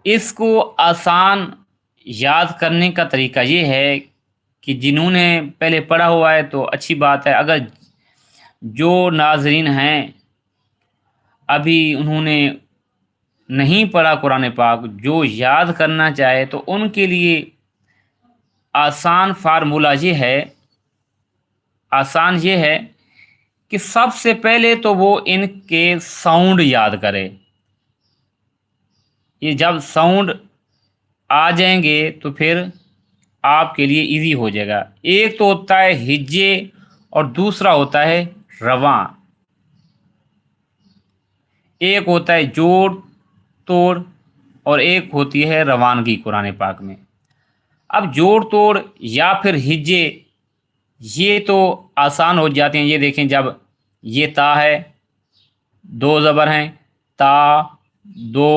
اس کو آسان یاد کرنے کا طریقہ یہ ہے کہ جنہوں نے پہلے پڑھا ہوا ہے تو اچھی بات ہے، اگر جو ناظرین ہیں ابھی انہوں نے نہیں پڑھا قرآن پاک، جو یاد کرنا چاہے تو ان کے لیے آسان فارمولہ یہ ہے کہ سب سے پہلے تو وہ ان کے ساؤنڈ یاد کرے۔ یہ جب ساؤنڈ آ جائیں گے تو پھر آپ کے لیے ایزی ہو جائے گا۔ ایک تو ہوتا ہے ہجے اور دوسرا ہوتا ہے رواں، ایک ہوتا ہے جوڑ توڑ اور ایک ہوتی ہے روانگی قرآن پاک میں۔ اب جوڑ توڑ یا پھر ہجے یہ تو آسان ہو جاتے ہیں۔ یہ دیکھیں، جب یہ تا ہے، دو زبر ہیں، تا، دو